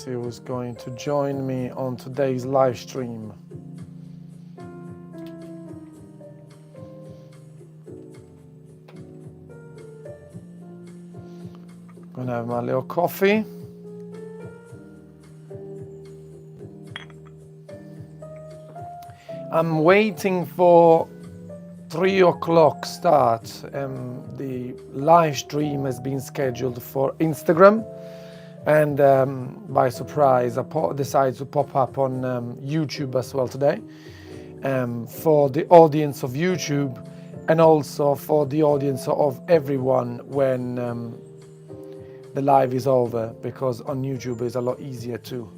see who's going to join me on today's live stream. Gonna have my little coffee. I'm waiting for 3 o'clock start. The live stream has been scheduled for Instagram, and by surprise I decided to pop up on YouTube as well today, for the audience of YouTube and also for the audience of everyone when the live is over, because on YouTube it's a lot easier too.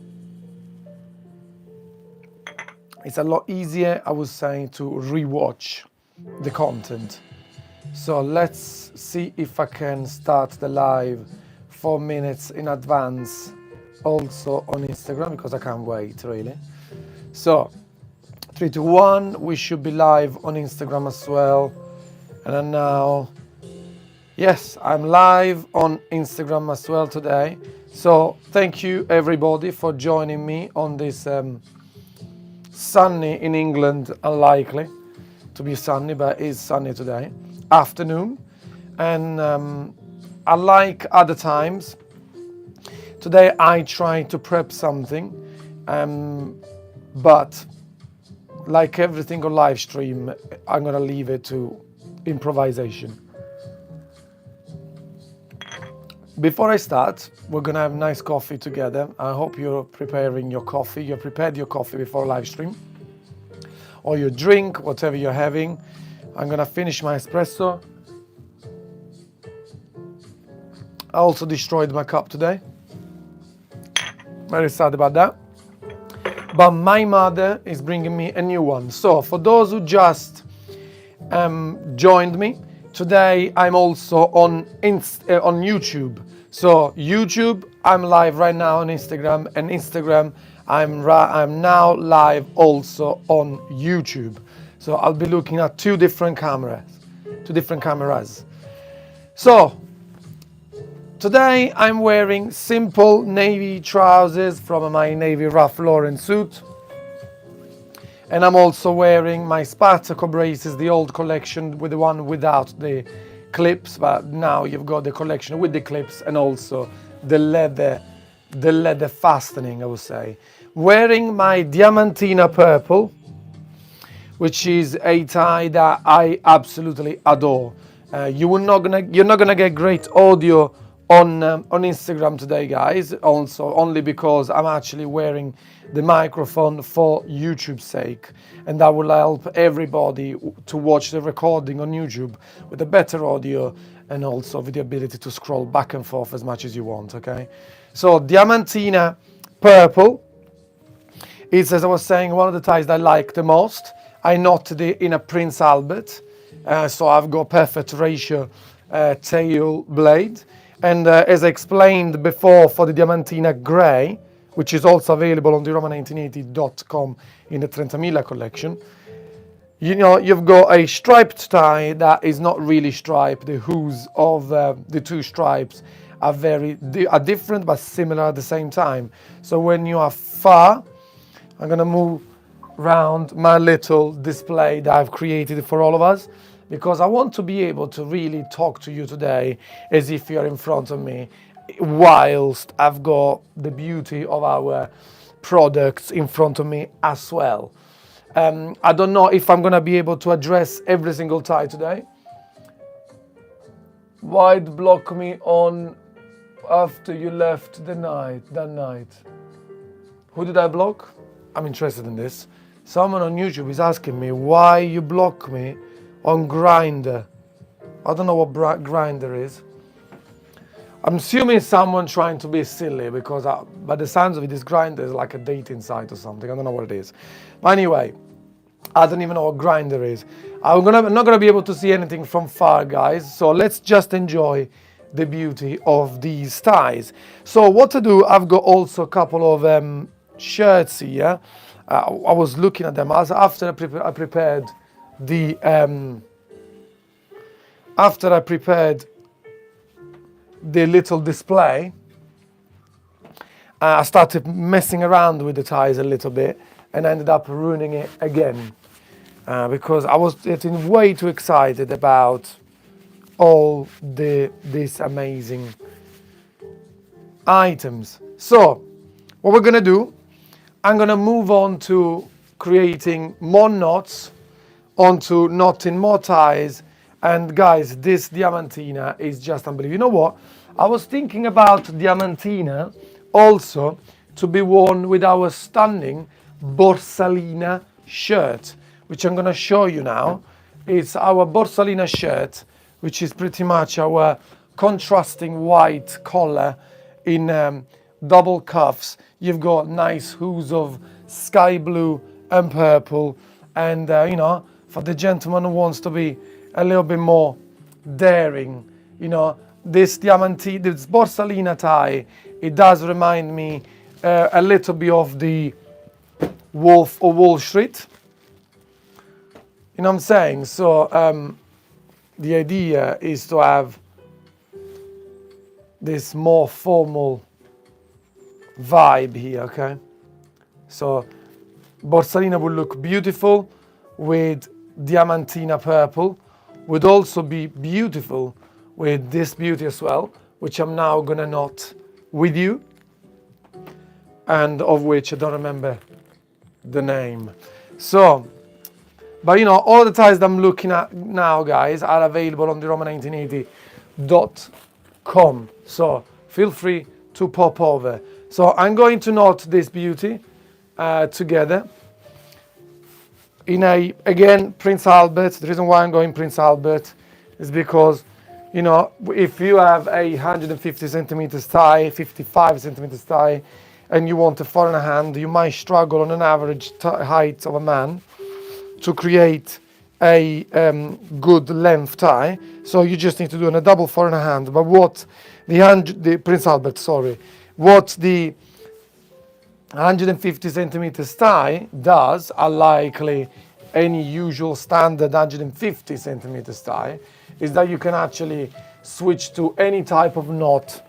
It's a lot easier, I was saying, to rewatch the content. So let's see if I can start the live 4 minutes in advance also on Instagram, because I can't wait really. So 3, 2, 1, we should be live on Instagram as well. And then now, yes, I'm live on Instagram as well today. So thank you everybody for joining me on this sunny in England, unlikely to be sunny, but it is sunny today, afternoon. And unlike other times, today I try to prep something, but like every single live stream, I'm gonna leave it to improvisation. Before I start, we're gonna have nice coffee together. I hope you're preparing your coffee. You prepared your coffee before live stream, or your drink, whatever you're having. I'm gonna finish my espresso. I also destroyed my cup today. Very sad about that. But my mother is bringing me a new one. So for those who just joined me, today I'm also on YouTube. So YouTube, I'm live right now on Instagram, and Instagram, I'm now live also on YouTube. So I'll be looking at two different cameras. So today I'm wearing simple navy trousers from my navy Ralph Lauren suit. And I'm also wearing my Spartaco braces, the old collection with the one without the clips, but now you've got the collection with the clips and also the leather fastening, I would say. Wearing my Diamantina purple, which is a tie that I absolutely adore. You're not gonna get great audio on Instagram today, guys, also only because I'm actually wearing the microphone for YouTube's sake, and that will help everybody to watch the recording on YouTube with a better audio and also with the ability to scroll back and forth as much as you want, okay? So Diamantina purple is, as I was saying, one of the ties that I like the most. I knotted it in a Prince Albert, so I've got perfect ratio tail blade. And as I explained before, for the Diamantina Grey, which is also available on the Roma1980.com in the 30.000 collection, you know, you've got a striped tie that is not really striped. The hooves of the two stripes are different but similar at the same time. So when you are far, I'm gonna move around my little display that I've created for all of us, because I want to be able to really talk to you today as if you're in front of me, whilst I've got the beauty of our products in front of me as well. I don't know if I'm gonna be able to address every single tie today. Why'd block me on after you left that night? Who did I block? I'm interested in this. Someone on YouTube is asking me why you block me on Grindr. I don't know what Grindr is. I'm assuming someone trying to be silly, because by the sounds of it, this Grindr is like a dating site or something. I don't know what it is. But anyway, I don't even know what Grindr is. I'm not gonna be able to see anything from far, guys. So let's just enjoy the beauty of these ties. So what to do? I've got also a couple of shirts here. I was looking at them after I prepared the little display. I started messing around with the ties a little bit and ended up ruining it again because I was getting way too excited about all these amazing items. So what we're gonna do, I'm gonna move on to creating more knots, onto knotting more ties. And guys, this Diamantina is just unbelievable. You know what? I was thinking about Diamantina also to be worn with our stunning Borsalina shirt, which I'm gonna show you now. It's our Borsalina shirt, which is pretty much our contrasting white collar in double cuffs. You've got nice hooves of sky blue and purple, and you know, for the gentleman who wants to be a little bit more daring, you know, this Diamantina, this Borsalina tie, it does remind me a little bit of the Wolf of Wall Street. You know what I'm saying? So the idea is to have this more formal vibe here, okay? So Borsalina would look beautiful with Diamantina purple, would also be beautiful with this beauty as well, which I'm now gonna knot with you, and of which I don't remember the name. So, but you know, all the ties that I'm looking at now, guys, are available on the Roma1980.com. So feel free to pop over. So I'm going to knot this beauty together in again, Prince Albert. The reason why I'm going Prince Albert is because, you know, if you have a 150 centimeters tie, 55 centimeters tie, and you want a 4 hand, you might struggle on an average height of a man to create a good length tie. So you just need to do a double 4 hand. But what the Prince Albert, sorry, what the 150 centimeters tie does, unlikely any usual standard 150 centimeters tie, is that you can actually switch to any type of knot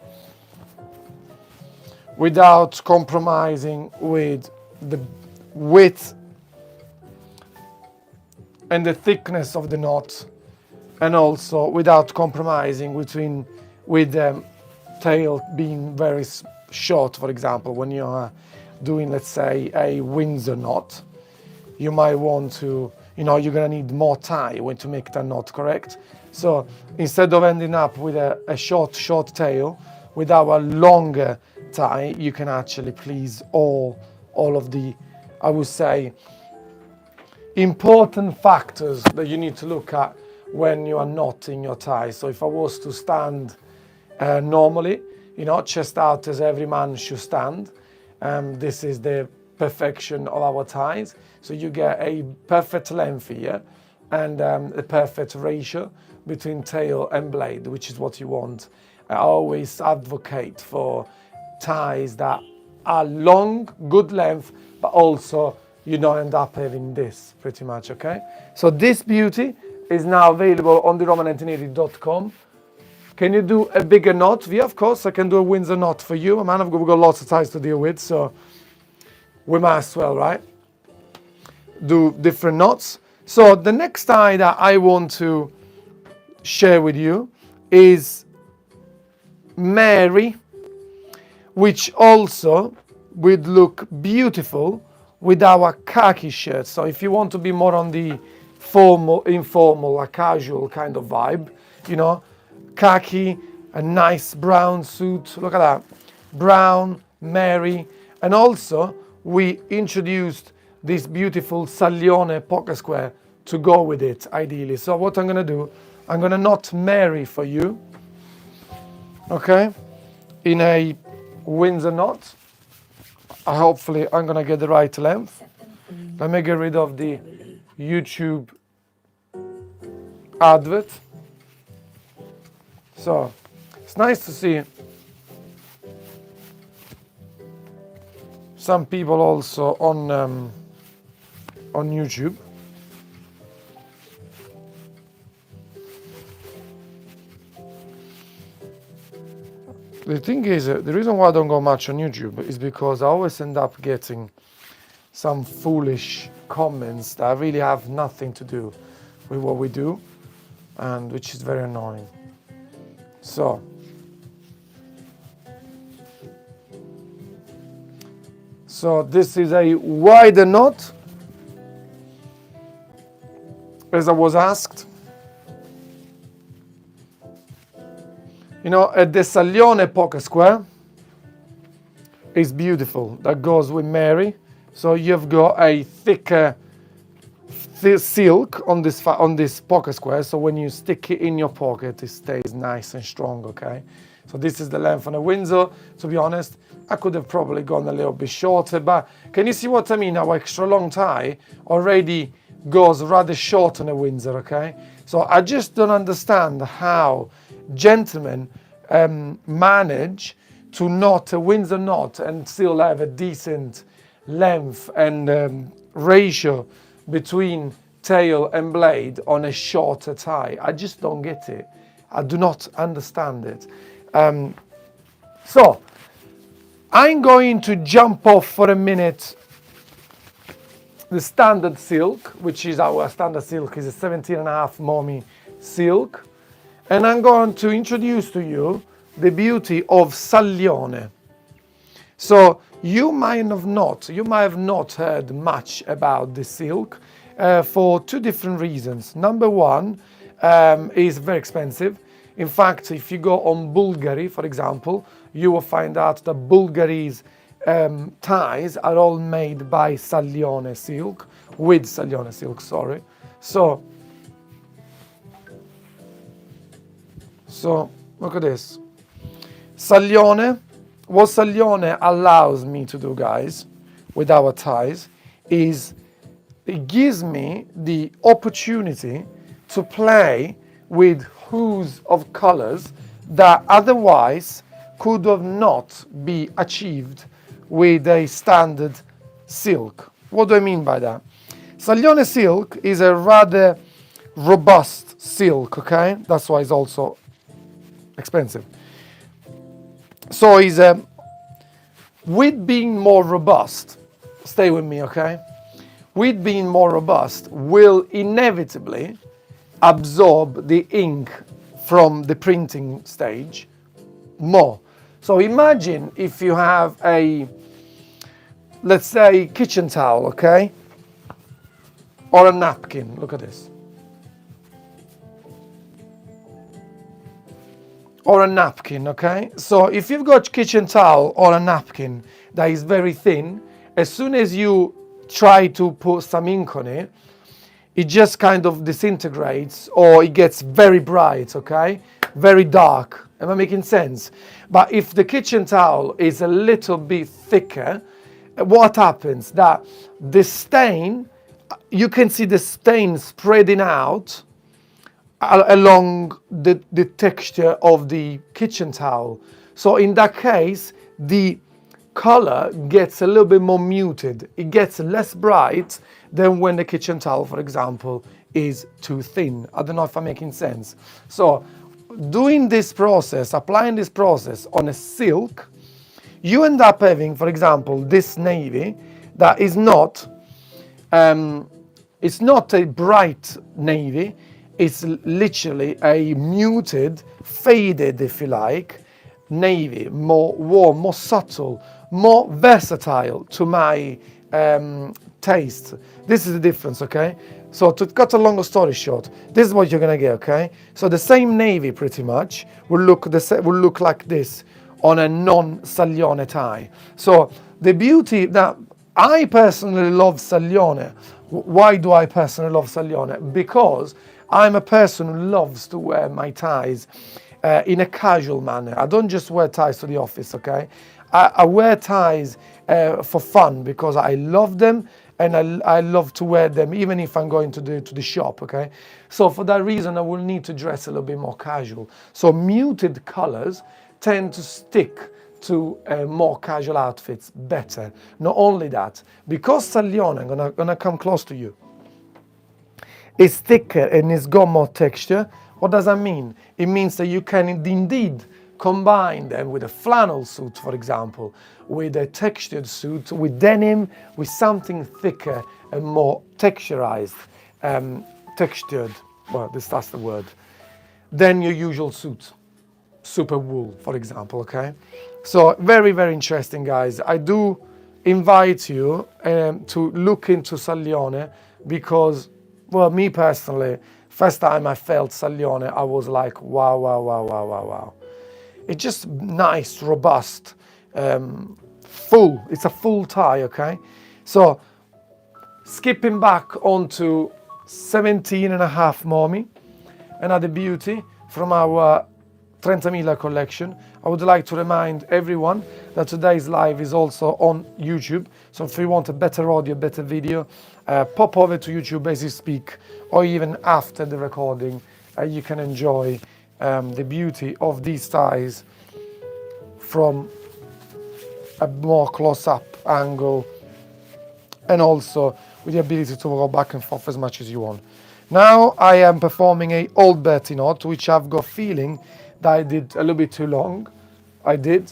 without compromising with the width and the thickness of the knot, and also without compromising with the tail being very short. For example, when you're doing, let's say, a Windsor knot, you might want to, you know, you're gonna need more tie when to make that knot correct. So instead of ending up with a short tail, with our longer tie, you can actually please all of the, I would say, important factors that you need to look at when you are knotting your tie. So if I was to stand normally, you know, chest out as every man should stand, this is the perfection of our ties. So you get a perfect length here and a perfect ratio between tail and blade, which is what you want. I always advocate for ties that are long, good length, but also you don't end up having this pretty much, okay? So this beauty is now available on the Roma1980.com. Can you do a bigger knot? Yeah, of course, I can do a Windsor knot for you. Man, we've got lots of ties to deal with, so we might as well, right? Do different knots. So the next tie that I want to share with you is Mary, which also would look beautiful with our khaki shirt. So if you want to be more on the formal, informal, a casual kind of vibe, you know, khaki, a nice brown suit, look at that, brown, Mary, and also we introduced this beautiful Saglione pocket square to go with it, ideally. So what I'm gonna do, I'm gonna knot Mary for you, okay, in a Windsor knot. Hopefully I'm gonna get the right length. Let me get rid of the YouTube advert. So it's nice to see some people also on YouTube. The thing is, the reason why I don't go much on YouTube is because I always end up getting some foolish comments that really have nothing to do with what we do, and which is very annoying. So this is a wider knot, as I was asked. You know, at the Saglione pocket square is beautiful. That goes with Mary. So you've got a thicker silk on this pocket square. So when you stick it in your pocket, it stays nice and strong, okay? So this is the length on a Windsor. To be honest, I could have probably gone a little bit shorter, but can you see what I mean? Our extra long tie already goes rather short on a Windsor, okay? So I just don't understand how gentlemen manage to knot a Windsor knot and still have a decent length and ratio between tail and blade on a shorter tie. I just don't get it. I do not understand it. So I'm going to jump off for a minute the standard silk, which is our standard silk, is a 17.5 mommy silk. And I'm going to introduce to you the beauty of Saglione. So you might have not heard much about this silk for two different reasons. Number one, is very expensive. In fact, if you go on Bulgari, for example, you will find out that Bulgari's ties are all made by Saglione silk, with Saglione silk, sorry. So look at this. Saglione, what Saglione allows me to do, guys, with our ties, is it gives me the opportunity to play with hues of colors that otherwise could have not be achieved with a standard silk. What do I mean by that? Saglione silk is a rather robust silk, okay? That's why it's also expensive. So is with being more robust, stay with me, okay? With being more robust will inevitably absorb the ink from the printing stage more. So imagine if you have a, let's say, kitchen towel, okay? Or a napkin, look at this. Or a napkin, okay? So if you've got kitchen towel or a napkin that is very thin, as soon as you try to put some ink on it, it just kind of disintegrates or it gets very bright, okay? Very dark. Am I making sense? But if the kitchen towel is a little bit thicker, what happens? That the stain, you can see the stain spreading out along the texture of the kitchen towel. So in that case, the color gets a little bit more muted. It gets less bright than when the kitchen towel, for example, is too thin. I don't know if I'm making sense. So doing this process, applying this process on a silk, you end up having, for example, this navy that is not, it's not a bright navy. It's literally a muted, faded, if you like, navy, more warm, more subtle, more versatile to my taste. This is the difference, okay? So to cut a longer story short, this is what you're gonna get, okay? So the same navy pretty much will look like this on a non-Saglione tie. So the beauty that I personally love Saglione. Why do I personally love Saglione? Because I'm a person who loves to wear my ties in a casual manner. I don't just wear ties to the office, okay? I wear ties for fun because I love them and I love to wear them even if I'm going to the shop, okay? So for that reason, I will need to dress a little bit more casual. So muted colors tend to stick to more casual outfits better. Not only that, because Saglione, I'm gonna come close to you, it's thicker and it's got more texture. What does that mean? It means that you can indeed combine them with a flannel suit, for example, with a textured suit, with denim, with something thicker and more texturized, textured, well, that's the word, than your usual suit, super wool, for example, okay? So very, very interesting, guys. I do invite you to look into Saglione because, well, me personally, first time I felt Saglione, I was like, wow, wow, wow, wow, wow, wow. It's just nice, robust, full. It's a full tie, okay? So skipping back onto 17.5 Momi, another beauty from our 30.000 collection. I would like to remind everyone that today's live is also on YouTube. So if you want a better audio, better video, pop over to YouTube as you speak, or even after the recording, you can enjoy the beauty of these ties from a more close-up angle, and also with the ability to go back and forth as much as you want. Now I am performing a old Bertie knot, which I've got feeling that I did a little bit too long. I did.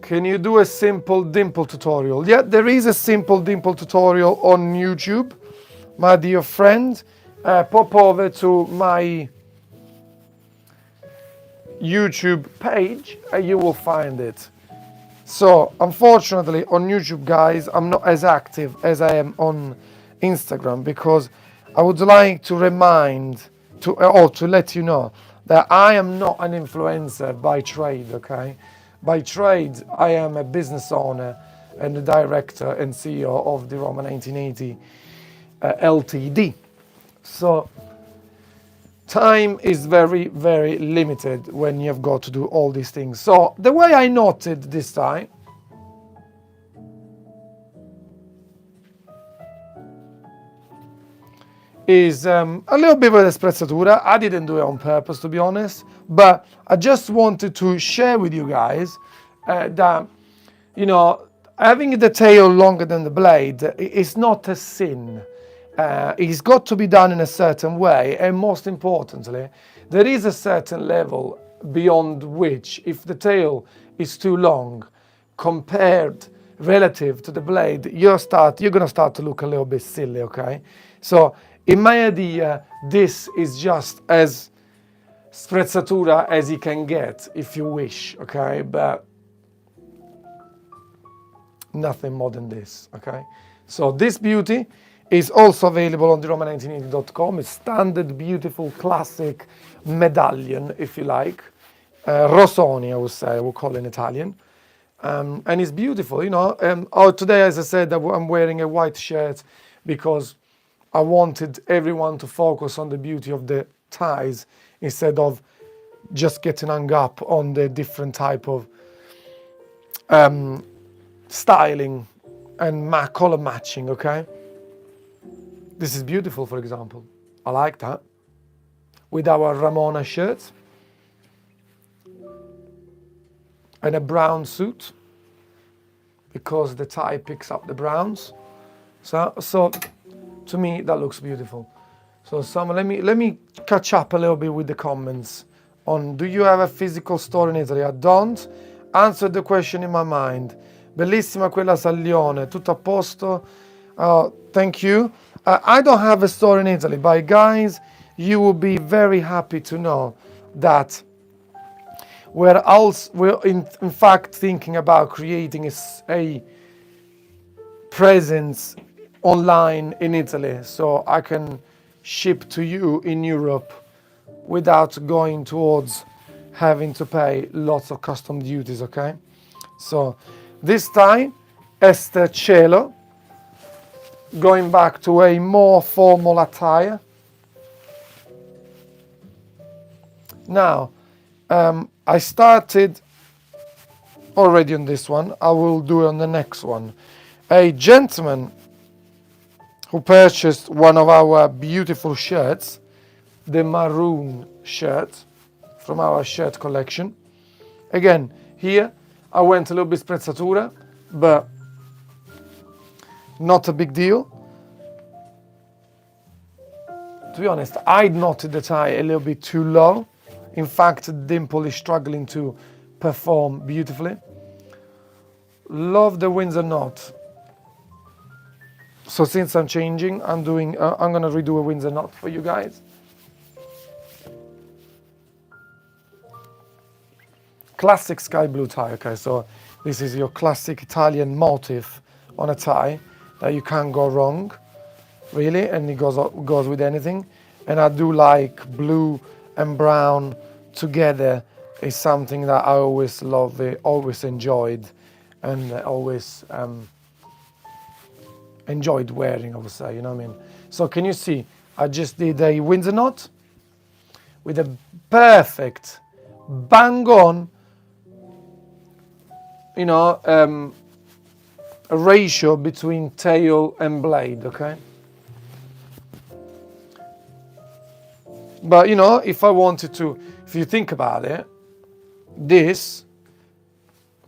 Can you do a simple dimple tutorial? Yeah, there is a simple dimple tutorial on YouTube, my dear friend. Pop over to my YouTube page and you will find it. So unfortunately on YouTube, guys, I'm not as active as I am on Instagram because I would like to remind to let you know that I am not an influencer by trade, okay? By trade, I am a business owner and the director and CEO of the Roma 1980 Ltd. So time is very, very limited when you've got to do all these things. So the way I knotted this tie is a little bit of a sprezzatura. I didn't do it on purpose, to be honest, but I just wanted to share with you guys that, you know, having the tail longer than the blade is not a sin. It's got to be done in a certain way, and most importantly, there is a certain level beyond which, if the tail is too long compared relative to the blade, you're gonna start to look a little bit silly, okay? So in my idea, this is just as sprezzatura as you can get if you wish, okay? But nothing more than this, okay? So this beauty is also available on the Roma1980.com. It's standard, beautiful, classic medallion, if you like. Rosoni, I would say, I would call it in Italian. And it's beautiful, you know. Today, as I said, I'm wearing a white shirt because I wanted everyone to focus on the beauty of the ties instead of just getting hung up on the different type of styling and color matching, okay? This is beautiful, for example. I like that. With our Ramona shirt and a brown suit because the tie picks up the browns. So to me, that looks beautiful. So let me catch up a little bit with the comments on, do you have a physical store in Italy? I don't. Answer the question in my mind. Bellissima quella Saglione, tutto a posto. Thank you. I don't have a store in Italy, but guys, you will be very happy to know that we're in fact thinking about creating a presence online in Italy, so I can ship to you in Europe without going towards having to pay lots of custom duties, okay? So this time, Ester Cielo, going back to a more formal attire. Now, I started already on this one. I will do it on the next one. A gentleman who purchased one of our beautiful shirts, the maroon shirt from our shirt collection. Again, here I went a little bit sprezzatura, but not a big deal. To be honest, I knotted the tie a little bit too low. In fact, the dimple is struggling to perform beautifully. Love the Windsor knot. So since I'm changing, I'm gonna redo a Windsor knot for you guys. Classic sky blue tie, okay, so this is your classic Italian motif on a tie that you can't go wrong, really, and it goes with anything. And I do like blue and brown together is something that I always love, always enjoyed, and always enjoyed wearing, I would say, you know what I mean? So can you see, I just did a Windsor knot with a perfect bang on, you know, a ratio between tail and blade, okay? But you know, if I wanted to, if you think about it, this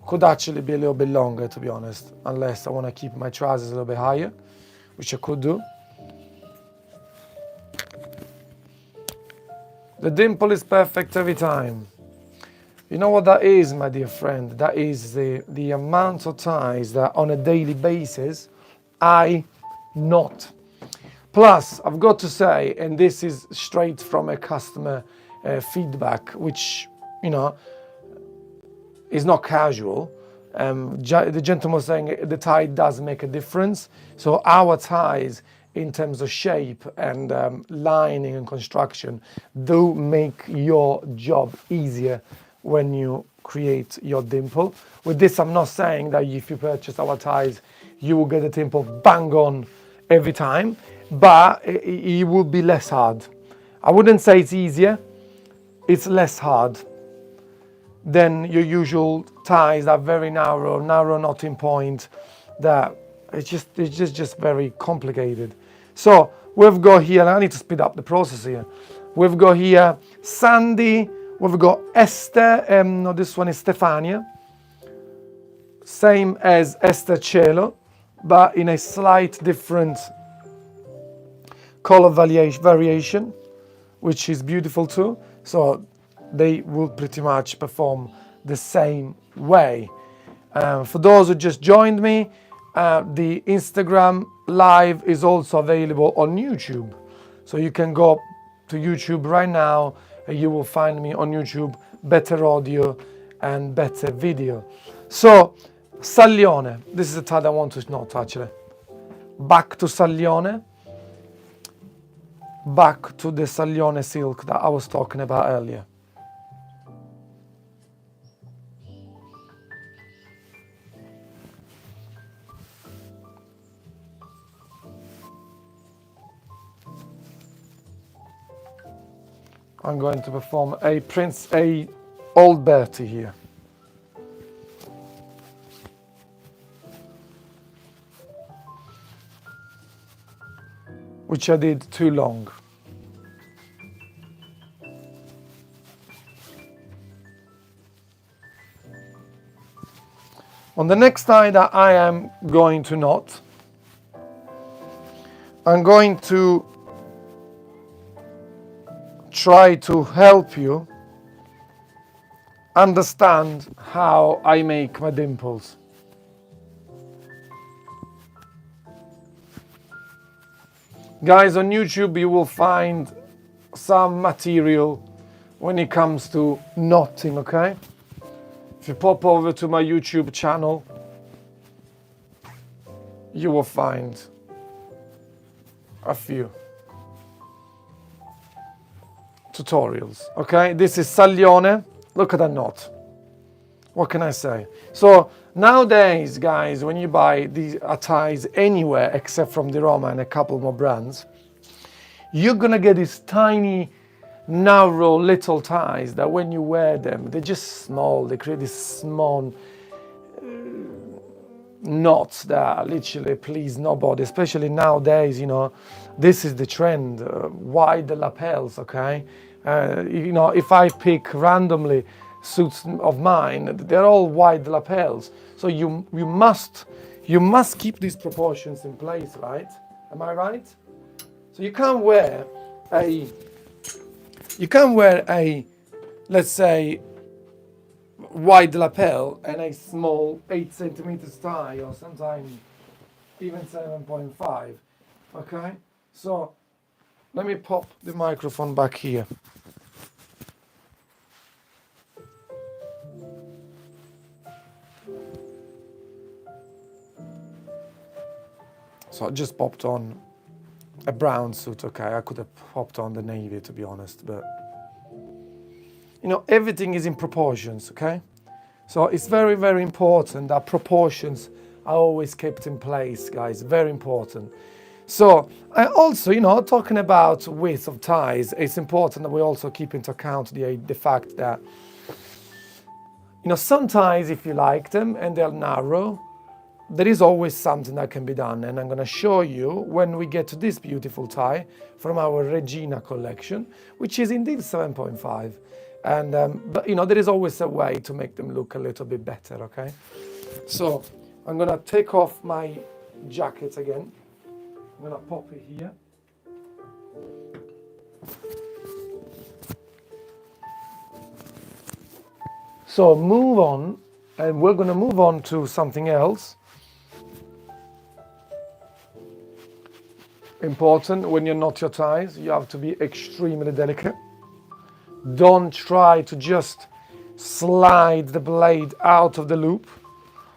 could actually be a little bit longer, to be honest, unless I want to keep my trousers a little bit higher, which I could do. The dimple is perfect every time. You know what that is, my dear friend? That is the amount of ties that on a daily basis I knot. Plus, I've got to say, and this is straight from a customer feedback, which, you know, is not casual. The gentleman was saying the tie does make a difference. So our ties, in terms of shape and lining and construction, do make your job easier when you create your dimple. With this, I'm not saying that if you purchase our ties, you will get the dimple bang on every time, but it will be less hard. I wouldn't say it's easier, it's less hard than your usual ties that are very narrow knotting point, that it's just very complicated. So we've got here, I need to speed up the process here. We've got here Sandy, we've got Ester, no, this one is Stefania, same as Ester Cielo, but in a slight different color variation, which is beautiful too. So they will pretty much perform the same way. For those who just joined me, the Instagram live is also available on YouTube. So you can go to YouTube right now and you will find me on YouTube, better audio and better video. So Saglione, this is the tie I want to knot actually. Back to Saglione, back to the Saglione silk that I was talking about earlier. I'm going to perform a Old Bertie here. Which I did too long. On the next tie that I am going to knot, I'm going to try to help you understand how I make my dimples. Guys, on YouTube you will find some material when it comes to knotting, okay? If you pop over to my YouTube channel, you will find a few tutorials, okay? This is Saglione. Look at that knot. What can I say? So nowadays, guys, when you buy these ties anywhere except from the Roma and a couple more brands, you're gonna get these tiny, narrow little ties that when you wear them, they're just small. They create these small knots that literally please nobody, especially nowadays, you know. This is the trend, wide lapels, okay? You know, if I pick randomly suits of mine, they're all wide lapels. So you must keep these proportions in place, right? Am I right? So you can't wear a let's say, wide lapel and a small 8 centimeters tie, or sometimes even 7.5. Okay, so let me pop the microphone back here. So I just popped on a brown suit. Okay, I could have popped on the navy, to be honest, but you know, everything is in proportions. Okay, so it's very, very important that proportions are always kept in place, guys. Very important. So I also, you know, talking about width of ties, it's important that we also keep into account the fact that, you know, some ties, if you like them and they're narrow, there is always something that can be done. And I'm going to show you when we get to this beautiful tie from our Regina collection, which is indeed 7.5. And, but, you know, there is always a way to make them look a little bit better, okay? So I'm going to take off my jacket again. I'm going to pop it here. So move on, and we're going to move on to something else. Important, when you knot your ties, you have to be extremely delicate. Don't try to just slide the blade out of the loop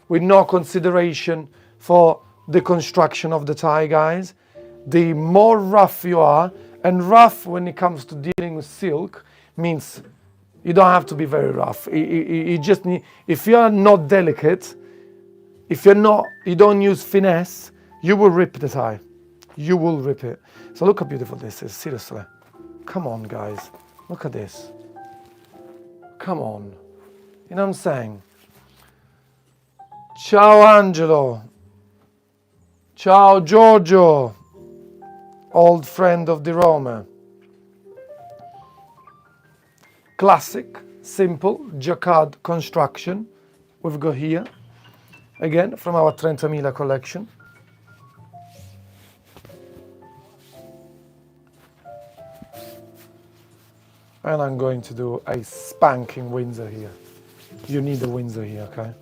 with no consideration for the construction of the tie, guys. The more rough you are, and rough when it comes to dealing with silk means you don't have to be very rough. You just need, if you are not delicate, if you don't use finesse, you will rip the tie. You will rip it. So look how beautiful this is, seriously. Come on, guys. Look at this. Come on. You know what I'm saying? Ciao, Angelo. Ciao, Giorgio. Old friend of the Roma. Classic, simple, jacquard construction we've got here. Again, from our 30.000 collection. And I'm going to do a spanking Windsor here. You need a Windsor here, okay?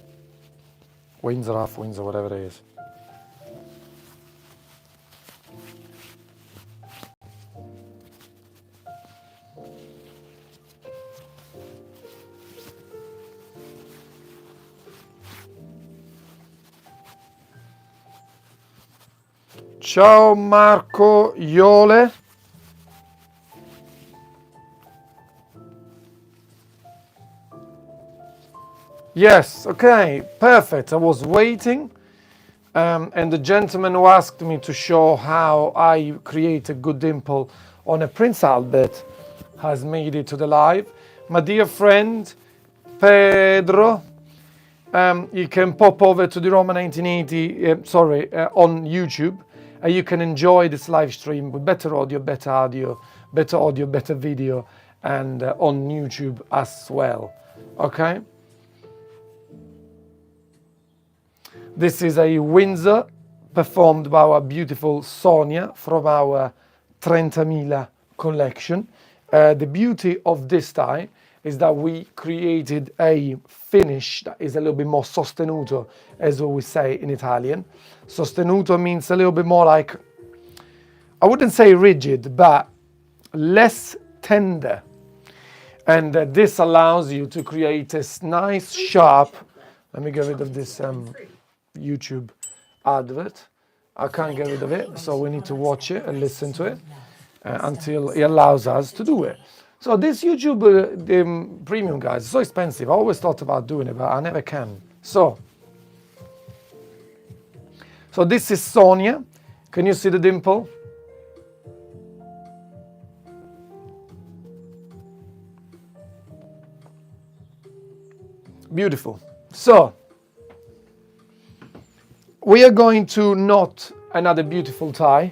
Windsor, half Windsor, whatever it is. Ciao Marco Iole. Yes, okay, perfect. I was waiting, and the gentleman who asked me to show how I create a good dimple on a Prince Albert has made it to the live. My dear friend, Pedro, you can pop over to the Roma 1980, on YouTube, and you can enjoy this live stream with better audio, better video, and on YouTube as well, okay? This is a Windsor performed by our beautiful Sonia from our 30.000 collection. The beauty of this tie is that we created a finish that is a little bit more sostenuto, as we say in Italian. Sostenuto means a little bit more like, I wouldn't say rigid, but less tender. And this allows you to create a nice, sharp, let me get rid of this YouTube advert. I can't get rid of it, so we need to watch it and listen to it until it allows us to do it. So this YouTube premium, guys, is so expensive. I always thought about doing it, but I never can. So this is Sonia. Can you see the dimple? Beautiful. So we are going to knot another beautiful tie.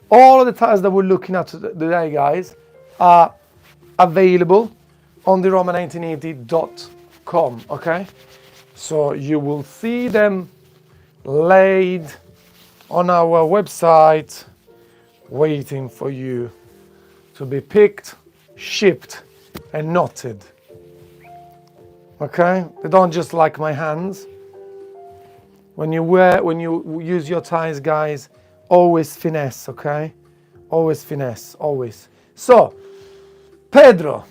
All of the ties that we're looking at today, guys, are available on the Roma1980.com, okay? So you will see them laid on our website, waiting for you to be picked, shipped, and knotted Okay? They don't just like my hands. When you use your ties, guys, always finesse, okay? Always finesse, always. So, Pedro,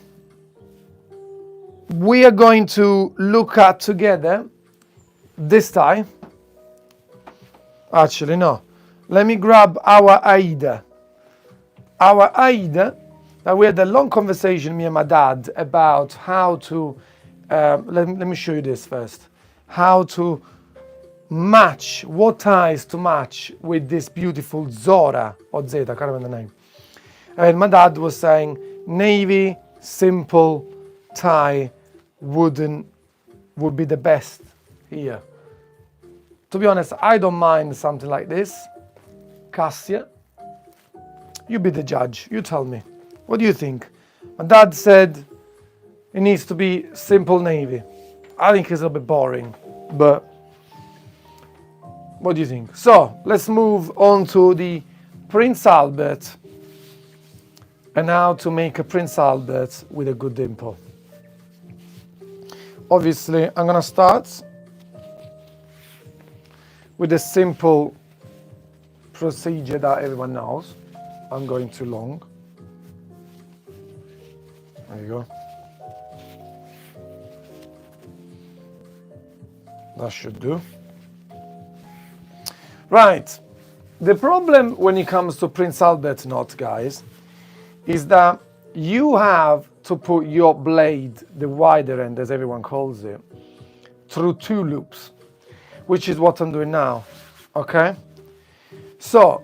we are going to look at together this tie. Actually, no. Let me grab our Aida. Our Aida, that we had a long conversation, me and my dad, about how to, let me show you this first. How to match, what ties to match with this beautiful Zora, or Zeta, I can't remember the name. And my dad was saying, navy, simple tie would be the best here. To be honest, I don't mind something like this. Cassia, you be the judge, you tell me. What do you think? My dad said it needs to be simple navy. I think it's a bit boring, but what do you think? So, let's move on to the Prince Albert and how to make a Prince Albert with a good dimple. Obviously, I'm gonna start with a simple procedure that everyone knows. I'm going too long. There you go. That should do. Right. The problem when it comes to Prince Albert knot, guys, is that you have to put your blade, the wider end as everyone calls it, through 2 loops, which is what I'm doing now, okay? So,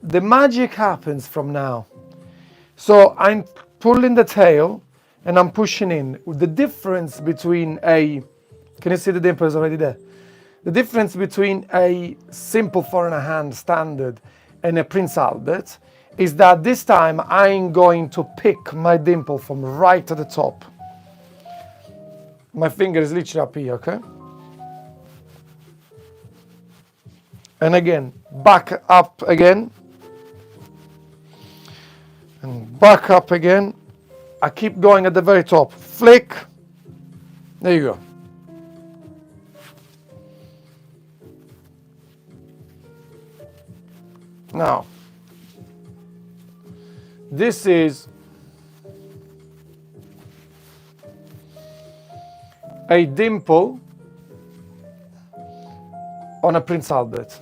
the magic happens from now. So, I'm pulling the tail and I'm pushing in. The difference between can you see the dimple is already there? The difference between a simple 4.5 standard and a Prince Albert is that this time I'm going to pick my dimple from right at the top. My finger is literally up here, okay? And again, back up again. And back up again. I keep going at the very top. Flick. There you go. Now, this is a dimple on a Prince Albert.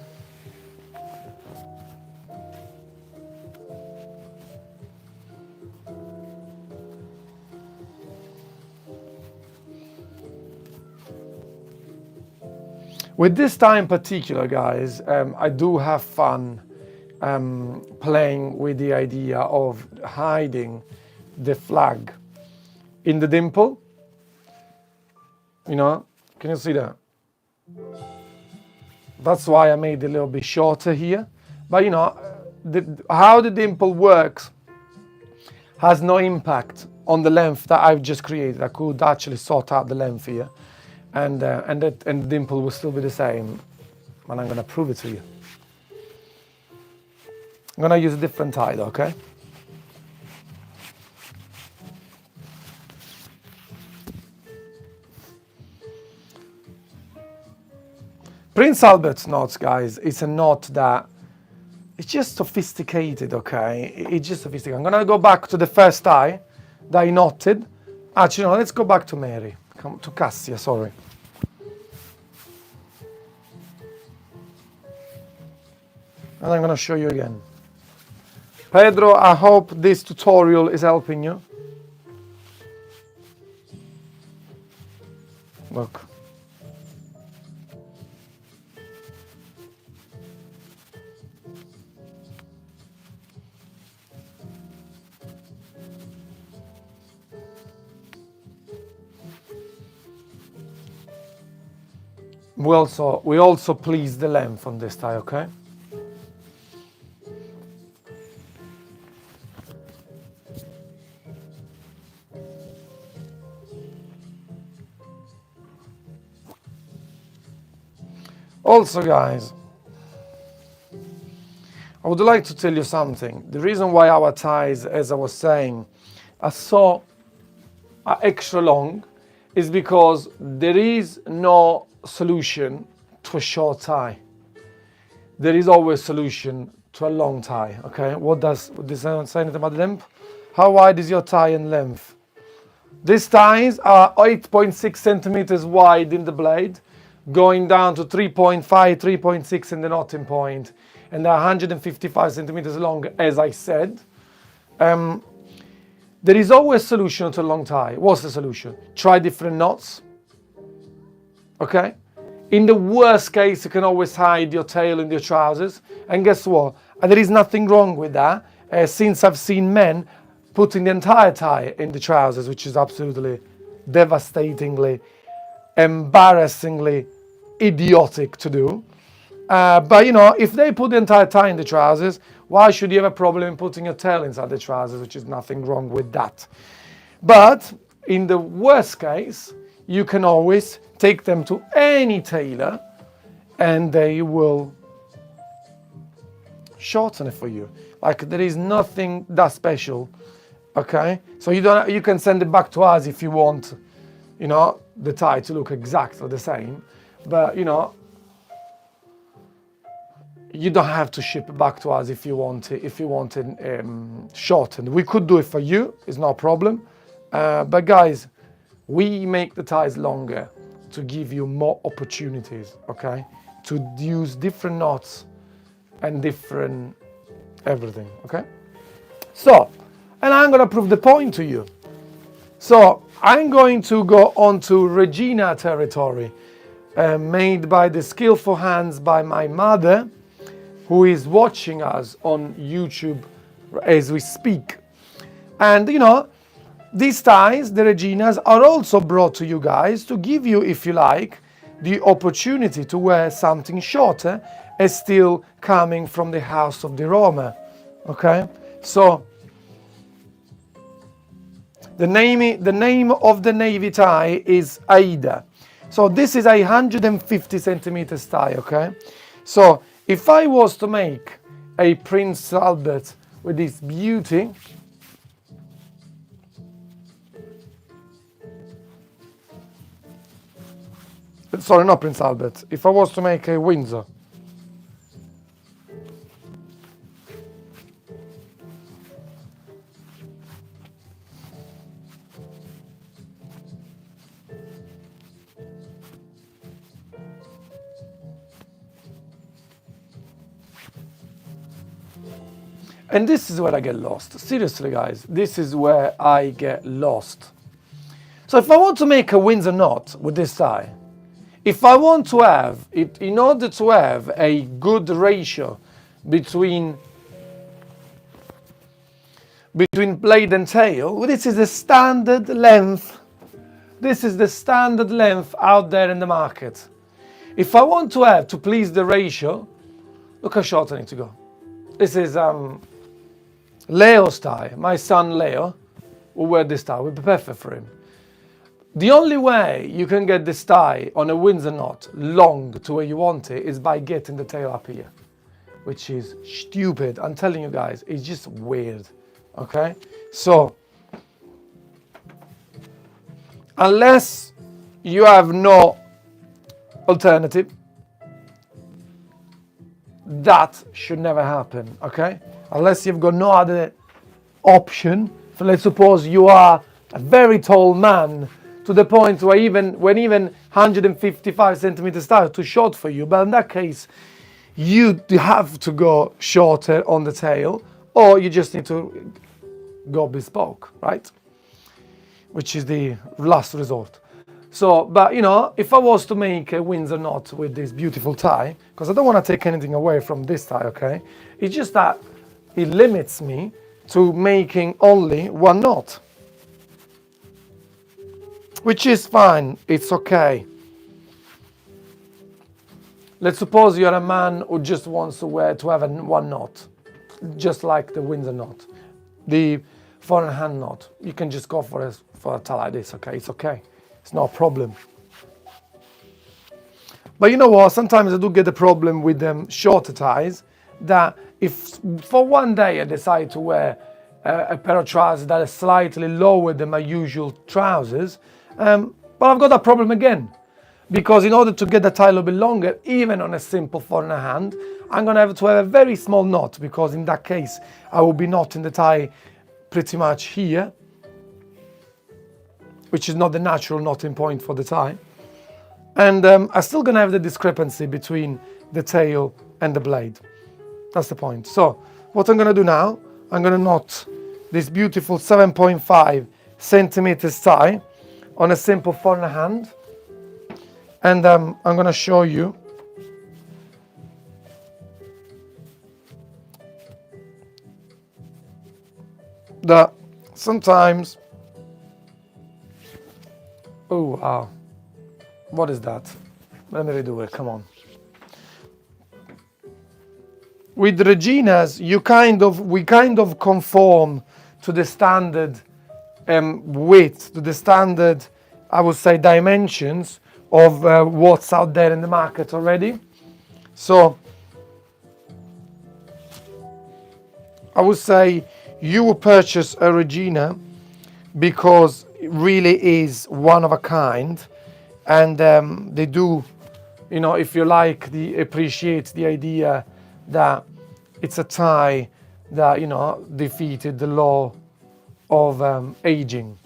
With this tie in particular, guys, I do have fun playing with the idea of hiding the flag in the dimple. You know, can you see that? That's why I made it a little bit shorter here. But you know, how the dimple works has no impact on the length that I've just created. I could actually sort out the length here, and the dimple will still be the same. And I'm gonna prove it to you. I'm gonna use a different tie though, okay? Prince Albert knots, guys, it's a knot that it's just sophisticated, okay? It's just sophisticated. I'm gonna go back to the first tie that I knotted. Actually, no, let's go back to Mary, to Cassia, sorry. And I'm gonna show you again. Pedro, I hope this tutorial is helping you. Look. We also please the length on this tie, okay? Also, guys, I would like to tell you something. The reason why our ties, as I was saying, are so extra long is because there is no solution to a short tie. There is always a solution to a long tie, okay? What does this say anything about the length? How wide is your tie in length? These ties are 8.6 centimeters wide in the blade, going down to 3.5, 3.6 in the knotting point, and they're 155 centimeters long, as I said. There is always a solution to a long tie. What's the solution? Try different knots, okay? In the worst case, you can always hide your tail in your trousers, and guess what? There is nothing wrong with that, since I've seen men putting the entire tie in the trousers, which is absolutely devastatingly, embarrassingly idiotic to do. But you know, if they put the entire tie in the trousers, why should you have a problem in putting your tail inside the trousers, which is nothing wrong with that. But in the worst case, you can always take them to any tailor and they will shorten it for you. Like, there is nothing that special, okay? So you can send it back to us if you want, you know, the tie to look exactly the same, but you know, you don't have to ship it back to us if you want it shortened. We could do it for you, it's no problem. But guys, we make the ties longer to give you more opportunities, okay? To use different knots and different everything, okay? So, and I'm gonna prove the point to you. So, I'm going to go on to Regina territory, made by the skillful hands by my mother, who is watching us on YouTube as we speak. And you know, these ties, the Reginas, are also brought to you guys to give you, if you like, the opportunity to wear something shorter and still coming from the house of the Roma. Okay? So, the name of the navy tie is Aida. So this is a 150 centimeters tie, okay? So if I was to make a Prince Albert with this beauty, sorry, not Prince Albert, if I was to make a Windsor, and this is where I get lost. Seriously, guys, this is where I get lost. So if I want to make a Windsor knot with this tie, if I want to have it, in order to have a good ratio between blade and tail, well, this is the standard length. This is the standard length out there in the market. If I want to have, to please the ratio, look how short I need to go. This is Leo's tie. My son Leo will wear this tie. It would be perfect for him. The only way you can get this tie on a Windsor knot long to where you want it is by getting the tail up here, which is stupid. I'm telling you guys, it's just weird. Okay? So, unless you have no alternative, that should never happen, okay? Unless you've got no other option. So let's suppose you are a very tall man to the point where even 155 centimeters tie is too short for you, but in that case, you have to go shorter on the tail, or you just need to go bespoke, right? Which is the last resort. So, but you know, if I was to make a Windsor knot with this beautiful tie, because I don't want to take anything away from this tie, okay? It's just that it limits me to making only one knot. Which is fine, it's okay. Let's suppose you're a man who just wants to have one knot, just like the Windsor knot, the foreign hand knot. You can just go for a tie like this, okay? It's okay. It's no problem. But you know what? Sometimes I do get a problem with them shorter ties, that if for one day I decide to wear a pair of trousers that are slightly lower than my usual trousers, But I've got a problem again, because in order to get the tie a little bit longer, even on a simple 4.5 hand, I'm gonna have to have a very small knot, because in that case, I will be knotting the tie pretty much here, which is not the natural knotting point for the tie. And I'm still gonna have the discrepancy between the tail and the blade. That's the point. So what I'm gonna do now, I'm gonna knot this beautiful 7.5 centimeters tie on a simple 4.5 hand. And I'm gonna show you that sometimes, oh wow, what is that? Let me redo it, come on. With Regina's, we kind of conform to the standard width, to the standard, I would say, dimensions of what's out there in the market already. So I would say you will purchase a Regina because it really is one of a kind, and they do, you know, if you appreciate the idea that it's a tie that, you know, defeated the law of aging.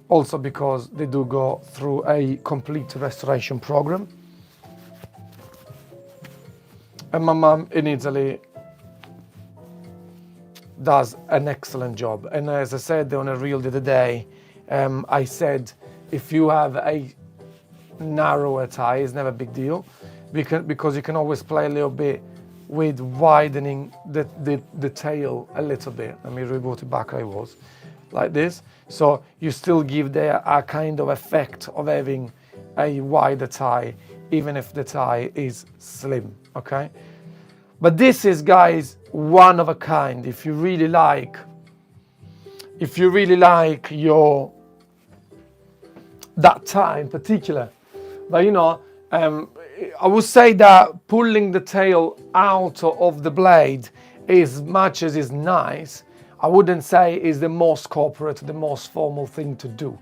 Also because they do go through a complete restoration program. And my mum in Italy does an excellent job. And as I said on a reel the other day, I said, if you have a narrower tie, it's never a big deal, because you can always play a little bit with widening the tail a little bit. Let me reboot it back how it was, like this. So you still give there a kind of effect of having a wider tie, even if the tie is slim, okay? But this is, guys, one of a kind. If you really like that tie in particular. But you know, I would say that pulling the tail out of the blade, as much as is nice, I wouldn't say is the most corporate, the most formal thing to do.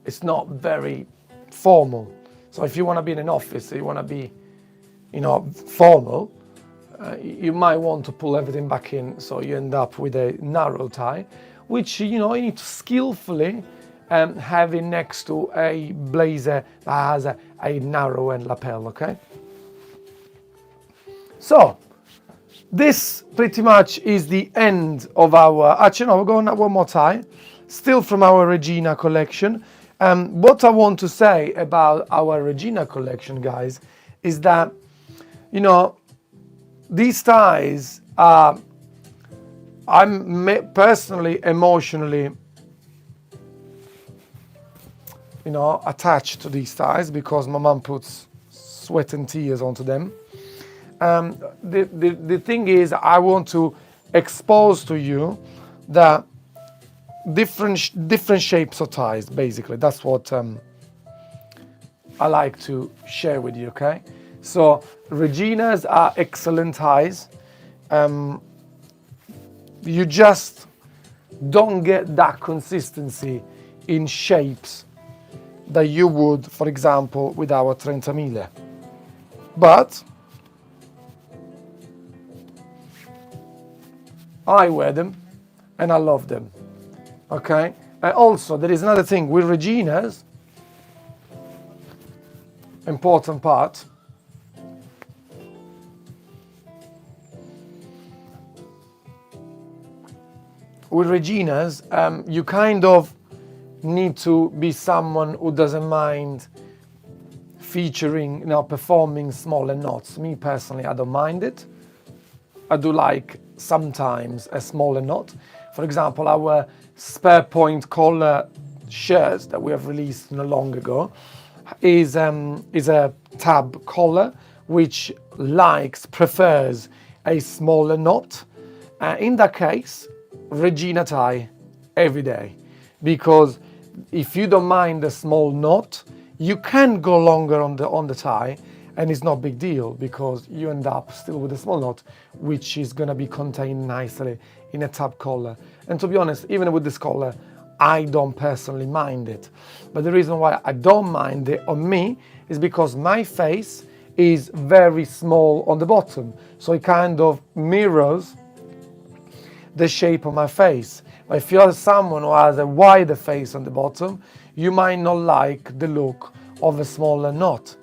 It's not very formal. So if you want to be in an office, you want to be, you know, formal, you might want to pull everything back in, so you end up with a narrow tie, which, you know, you need to skillfully have it next to a blazer that has a narrow end lapel, okay? So this pretty much is the end of our, actually no, we're going at one more tie, still from our Regina collection. What I want to say about our Regina collection, guys, is that, you know, these ties are, I'm personally, emotionally, you know, attached to these ties because my mum puts sweat and tears onto them. The thing is, I want to expose to you that different shapes of ties, basically. That's what I like to share with you, okay? So Reginas are excellent ties. You just don't get that consistency in shapes that you would, for example, with our 30.000. But I wear them and I love them, okay? And also, there is another thing with Reginas, important part. With Reginas, you kind of need to be someone who doesn't mind featuring, you know, performing smaller knots. Me personally, I don't mind it. I do like sometimes a smaller knot. For example, our spare point collar shirts that we have released not long ago is a tab collar which prefers a smaller knot. In that case, Regina tie every day, because if you don't mind a small knot, you can go longer on the tie, and it's not a big deal because you end up still with a small knot, which is going to be contained nicely in a tab collar. And to be honest, even with this collar, I don't personally mind it. But the reason why I don't mind it on me is because my face is very small on the bottom. So it kind of mirrors the shape of my face. But if you're someone who has a wider face on the bottom, you might not like the look of a smaller knot.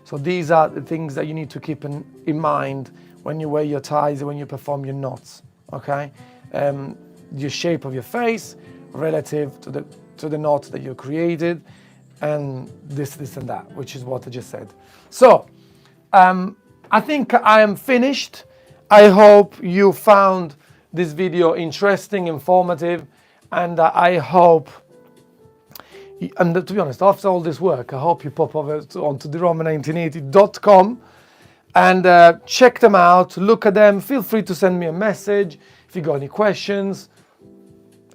So these are the things that you need to keep in mind when you wear your ties and when you perform your knots, okay? Your shape of your face relative to the knot that you created, and this and that, which is what I just said. So, I think I am finished. I hope you found this video interesting, informative, and I hope, and to be honest, after all this work, I hope you pop over onto the Roma1980.com and check them out, look at them. Feel free to send me a message if you got any questions,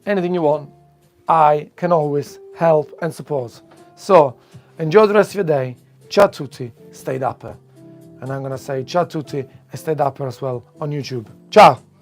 anything you want. I can always help and support. So, enjoy the rest of your day. Ciao a tutti, stay dapper. And I'm gonna say ciao a tutti e stay dapper as well on YouTube. Ciao!